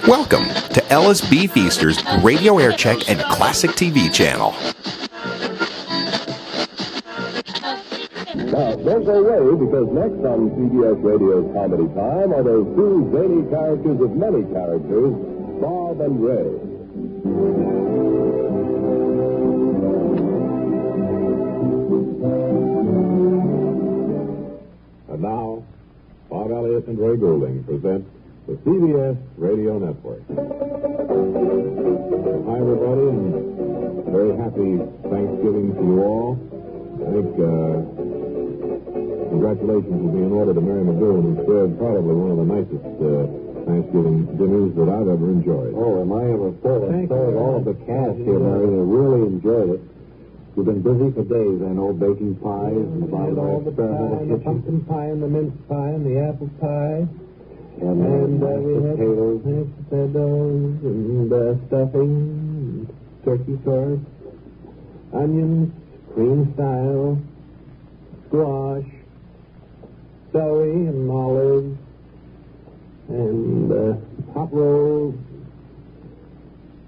Welcome to Ellis B. Feaster's Radio Aircheck and Classic TV channel. Now, don't go away, because next on CBS Radio's Comedy Time are those two zany characters of many characters, Bob and Ray. And now, Bob Elliott and Ray Goulding present the CBS Radio Network. Hi, everybody, and very happy Thanksgiving to you all. I think congratulations will be in order to Mary McGoon, who shared probably one of the nicest Thanksgiving dinners that I've ever enjoyed. Oh, am I ever full? And so all of the cast here, Mary. They really enjoyed it. You've been busy for days, I know, baking pies and about all the pie, the pumpkin pie and the mince pie and the apple pie. And we had potatoes. Potatoes and stuffing, turkey sauce, onions, cream style, squash, celery and olives, and hot rolls,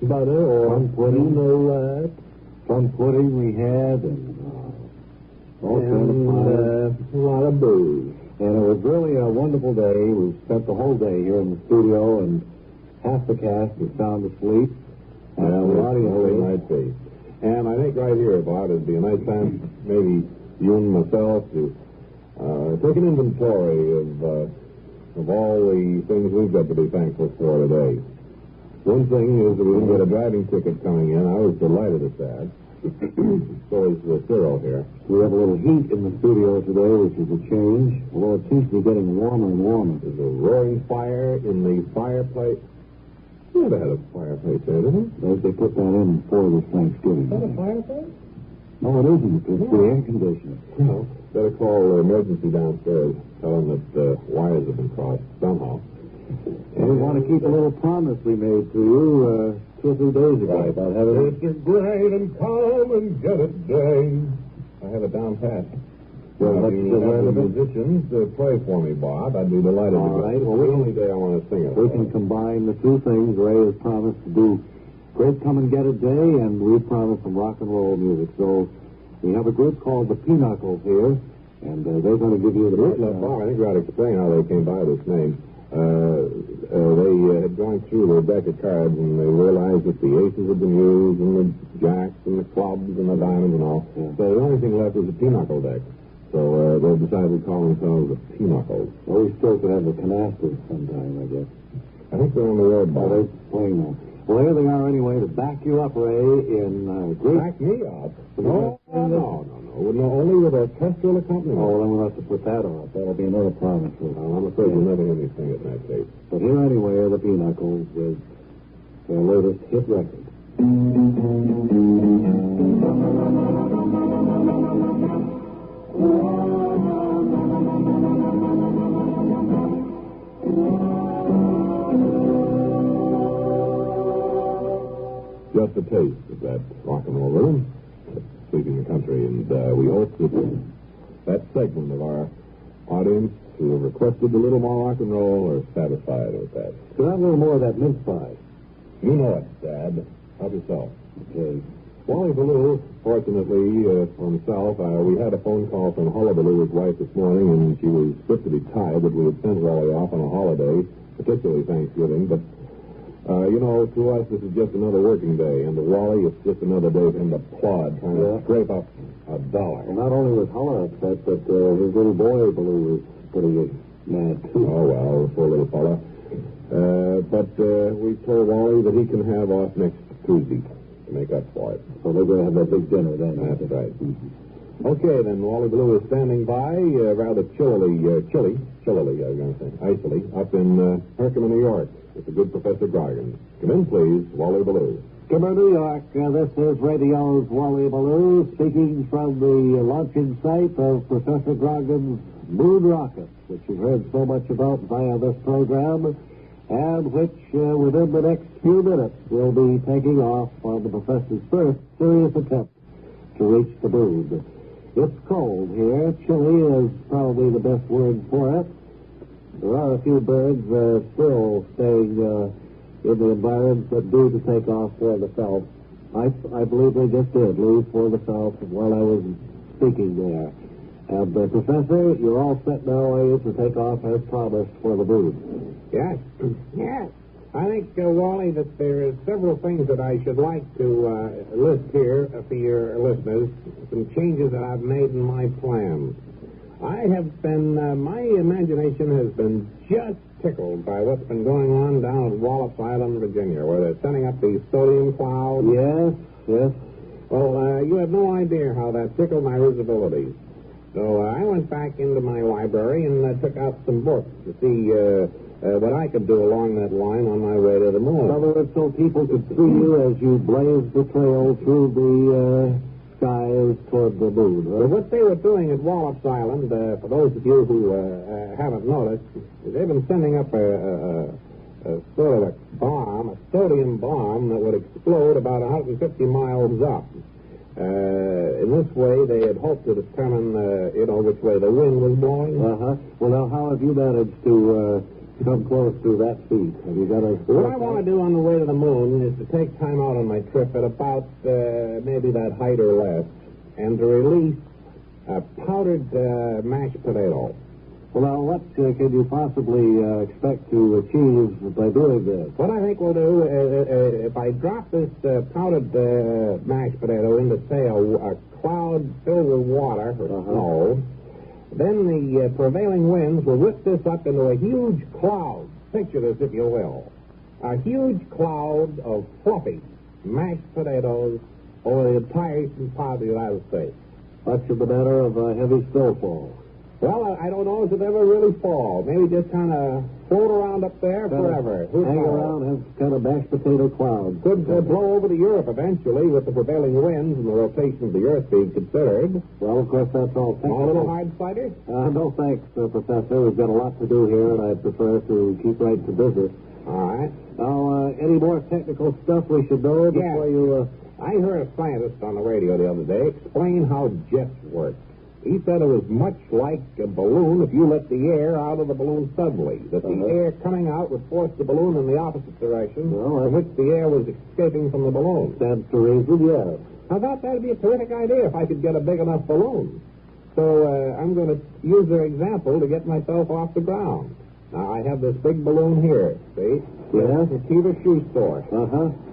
butter or plum pudding. You know what? Plum pudding we had, and all kinds of pies. A lot of booze. And it was really a wonderful day. We spent the whole day here in the studio, and half the cast was sound asleep. And the audience might be. And I think right here, Bob, it'd be a nice time, maybe you and myself, to take an inventory of all the things we've got to be thankful for today. One thing is that we didn't get a driving ticket coming in. I was delighted at that. So is Cyril here. We have a little heat in the studio today, which is a change, although it seems to be getting warmer and warmer. There's a roaring fire in the fireplace. We never had a fireplace there, did we? They put that in before this Thanksgiving. Is that a fireplace? No, it isn't. It's the air conditioner. No. Better call the emergency downstairs. Tell them that wires have been crossed somehow. And we want to keep a little promise we made to you 2 or 3 days ago about having... It's a great and calm and good day. I have it down pat. Well, If let's you have the have it. musicians play for me, Bob, I'd be delighted to. All right. Well, the only day I want to sing it. We can combine the two things. Ray has promised to do Great Come and Get It Day, and we've promised some rock and roll music. So we have a group called the Pinocchles here, and they're going to give you the... Bob, I think we ought to explain how they came by this name. They had gone through their deck of cards, and they realized that the aces had been used, and the jacks, and the clubs, and the diamonds, and all. Yeah. So the only thing left was the pinochle deck. So they decided to call themselves the Pinocchles. Well, we still could have the canasters sometime, I guess. I think they're on the road, Bob. They're playing now. Well, here they are anyway to back you up, Ray, in great... Back me up? No. Only with orchestral accompaniment. Oh, well, then we'll have to put that on. That'll be another promise. Well, I'm afraid you'll never hear me sing it in that case. But here anyway are the Pinocchles with their latest hit record. Just a taste of that rock and roll rhythm, sweeping the country, and we hope that that segment of our audience who have requested a little more rock and roll are satisfied with that. Could I have a little more of that mince pie? You know it, Dad. Help yourself. Okay. Wally Ballou, fortunately for himself, we had a phone call from Hullabaloo, his wife, this morning, and she was fit to be tied that we had sent Wally off on a holiday, particularly Thanksgiving, but to us, this is just another working day, and to Wally, it's just another day for him to plod, trying to scrape up $1. Well, not only was Hulla upset, but his little boy, Baloo, was pretty mad, too. Oh, well, poor little fella. But we told Wally that he can have off next Tuesday to make up for it. So they're going to have that big dinner then. That's right. Mm-hmm. Okay, then, Wally Ballou is standing by, rather chillily, I was going to say, icily, up in Herkimer, New York. With the good Professor Grogan. Come in, please, Wally Ballou. Herkimer, New York. This is Radio's Wally Ballou speaking from the launching site of Professor Grogan's moon rocket, which you've heard so much about via this program, and which, within the next few minutes, will be taking off on the Professor's first serious attempt to reach the moon. It's cold here. Chilly is probably the best word for it. There are a few birds still staying in the environs that do to take off for the Phelps. I believe they just did leave for the Phelps while I was speaking there. And, Professor, you're all set now, are you, to take off as promised for the moon? Yes. Yes. I think, Wally, that there are several things that I should like to list here for your listeners, some changes that I've made in my plans. I have been, my imagination has been just tickled by what's been going on down at Wallops Island, Virginia, where they're sending up these sodium clouds. Yes, yes. Well, you have no idea how that tickled my risibilities. So I went back into my library and took out some books to see what I could do along that line on my way to the moon. In other words, so people could see you as you blazed the trail through the skies toward the moon. Right? Well, what they were doing at Wallops Island, for those of you who haven't noticed, they've been sending up a sort of a bomb, a sodium bomb that would explode about 150 miles up. In this way, they had hoped to determine, which way the wind was blowing. Uh-huh. Well, now, how have you managed to come close to that feat? Have you got a... What I want to do on the way to the moon is to take time out on my trip at about maybe that height or less, and to release a powdered mashed potato. Well, now, what can you possibly expect to achieve by doing this? What I think we'll do, if I drop this powdered mashed potato into, say, a cloud filled with water or snow, then the prevailing winds will whip this up into a huge cloud. Picture this, if you will. A huge cloud of fluffy mashed potatoes over the entire eastern part of the United States. Much of the matter of heavy snowfall. Well, I don't know if it ever really fall. Maybe just kind of float around up there forever. Hang around, have kind of mashed potato clouds. Could blow over to Europe eventually with the prevailing winds and the rotation of the Earth being considered. Well, of course, that's all technical. Small little hard cider? No, thanks, Professor. We've got a lot to do here, and I'd prefer to keep right to business. All right. Now, any more technical stuff we should know before you... I heard a scientist on the radio the other day explain how jets work. He said it was much like a balloon if you let the air out of the balloon suddenly, that the air coming out would force the balloon in the opposite direction from which the air was escaping from the balloon. Stands to reason, yes. I thought that would be a terrific idea if I could get a big enough balloon. So I'm going to use their example to get myself off the ground. Now, I have this big balloon here, see? Yes? The Kiva Shoe Store.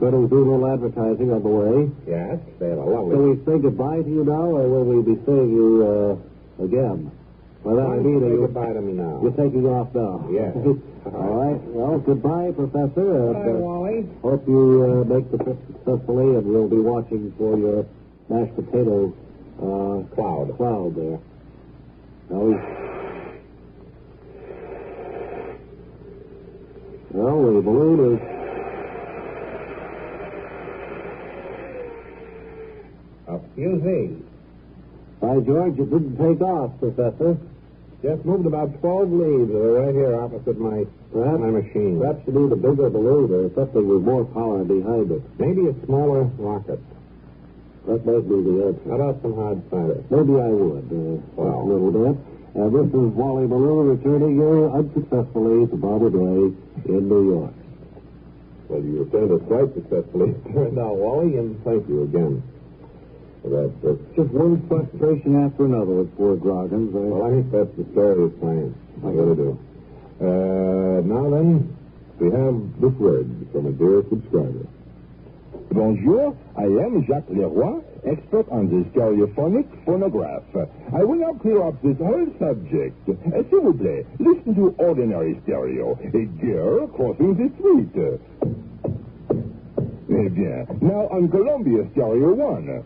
Better do a little advertising on the way. Yes, they have a lovely... Shall we say goodbye to you now, or will we be seeing you again? By that I mean, say goodbye to me now. You're taking off now. Yes. All right. Well, goodbye, Professor. Bye, Wally. Hope you make the trip successfully, and we'll be watching for your mashed potato cloud there. Now Well, the balloon is... A fusee. By George, it didn't take off, Professor. Just moved about 12 leaves that are right here opposite my machine. Perhaps you need a bigger balloon or something with more power behind it. Maybe a smaller rocket. That might be the answer. How about some hard cider? Maybe I would. A little bit. And this is Wally Balloon returning you unsuccessfully to Barbara Day in New York. Well, you returned it quite successfully. Turned out, Wally, and thank you again for that. Just one frustration after another with poor Groggins. Well, I think that's the story of science. I really do. Now then, we have this word from a dear subscriber. Bonjour, I am Jacques Leroy, expert on the stereophonic phonograph. I will now clear up this whole subject. S'il vous plaît, listen to ordinary stereo. A deer crossing the street. Eh bien, now on Columbia Stereo 1.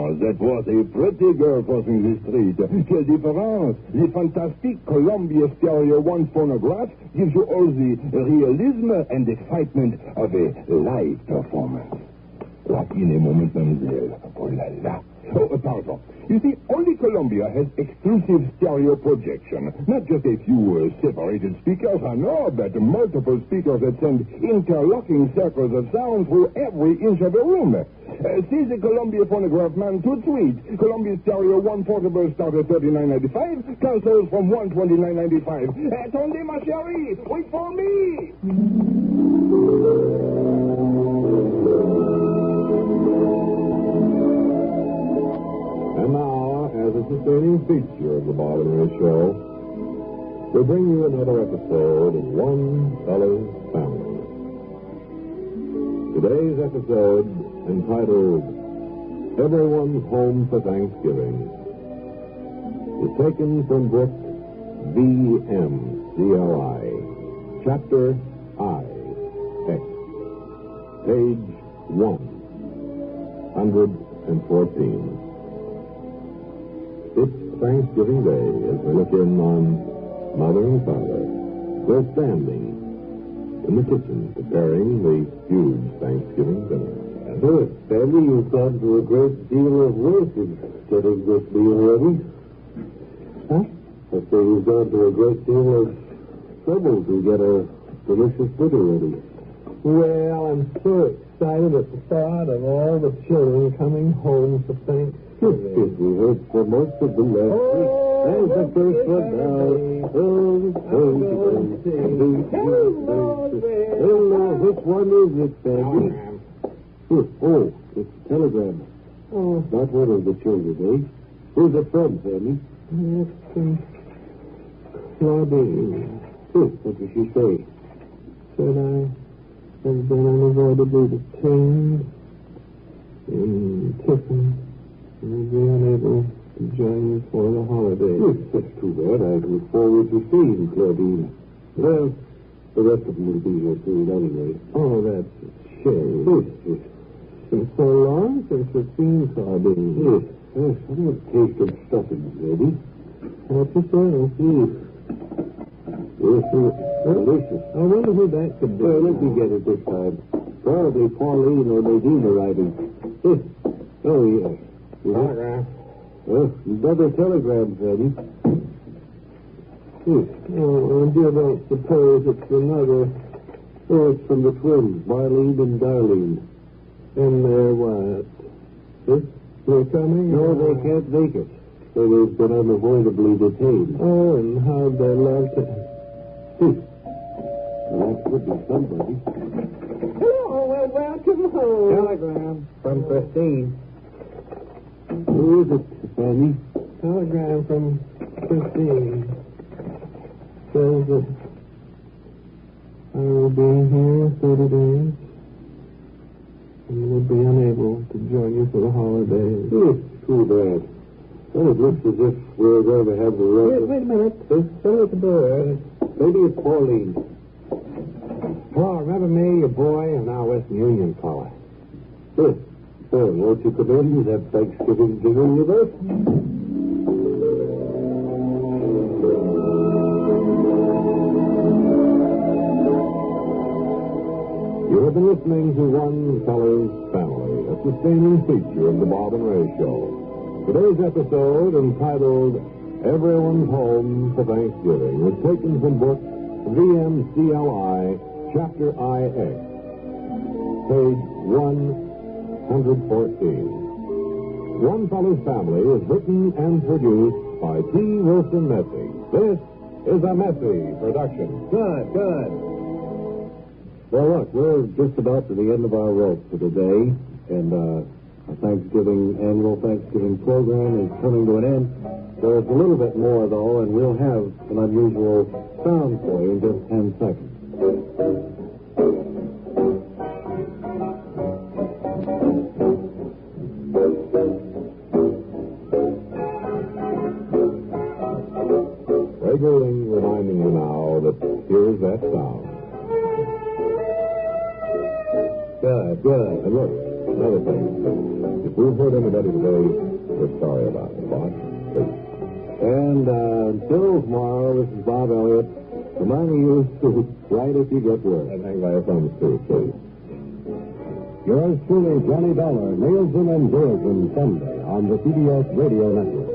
That was a pretty girl crossing the street. Quelle différence! The fantastic Columbia Stereo 1 phonograph gives you all the realism and excitement of a live performance. Voici les mots, mademoiselle. Oh là là. Oh, pardon. You see, only Columbia has exclusive stereo projection. Not just a few separated speakers, no, but multiple speakers that send interlocking circles of sound through every inch of the room. See the Columbia phonograph man tout de suite. Columbia stereo one portable start at $39.95. Consoles from $129.95. Attendez, ma chérie. Wait for me. And now, as a sustaining feature of the Bob and Ray Show, we bring you another episode of One Fellow's Family. Today's episode, entitled Everyone's Home for Thanksgiving, is taken from book VMCLI, Chapter I-X, page 114. It's Thanksgiving Day as we look in on Mother and Father. They're standing in the kitchen preparing the huge Thanksgiving dinner. Good. Sandy, you've gone to a great deal of work in getting this meal ready. Huh? I say you've gone to a great deal of trouble to get a delicious dinner ready. Well, I'm so excited at the thought of all the children coming home for Thanksgiving. We heard for most of them last week. There's the first one now. Hello, which one is it, Sandy? Oh, it's a telegram. Oh, Not one of the children, eh? Who's it from, Sandy? it's Claudine. What did she say? Said I have been unavoidably detained in Tiffin and will be unable to join you for the holidays. That's too bad. I look forward to seeing Claudine. Well, the rest of them will be here soon anyway. Oh, that's a shame. Yes. It's been so long since we've seen Claudine. Yes. I don't taste of stuffing, Sandy. What you say? Yes, delicious. I wonder who that could be. Well, let me get it this time. Probably Pauline or Nadine arriving. Yes. Oh, yes. Telegram. Another telegram, Sandy. Oh, you don't suppose it's another. Oh, it's from the twins, Marlene and Darlene. And they're what? They're coming? No, they can't make it. So they've been unavoidably detained. Oh, and how'd they love to... Well, that could be somebody. Hello, well, welcome home. Telegram from Christine. Who is it, Sandy? Telegram from Christine. Says that I will be here 30 days and will be unable to join you for the holidays. Too bad. Well, it looks as if we're going to have the right... Wait a minute. Somebody at the door. Maybe it's Pauline. Hello, remember me, your boy, and now Western Union fella. Yes. Well, won't you come in and have Thanksgiving dinner with us? You have been listening to One Fellow's Family, a sustaining feature of the Bob and Ray Show. Today's episode, entitled Everyone's Home for Thanksgiving, was taken from book VMCLI, Chapter I-X, page 114. One Fellow's Family is written and produced by T. Wilson Messy. This is a Messy production. Good. Well, look, we're just about to the end of our rope for today, and our annual Thanksgiving program is coming to an end. There's a little bit more, though, and we'll have an unusual sound for you in just 10 seconds. Ray Goulding reminding you now that here's that sound. Good. And look, another thing. If we've hurt anybody today, we're sorry about it, boss. Please. And until tomorrow, this is Bob Elliott, reminding you to write if you get word. And hang by your thumbs, too, please. Yours truly, Johnny Dollar, Nielsen and Nielsen, Sunday on the CBS Radio Network.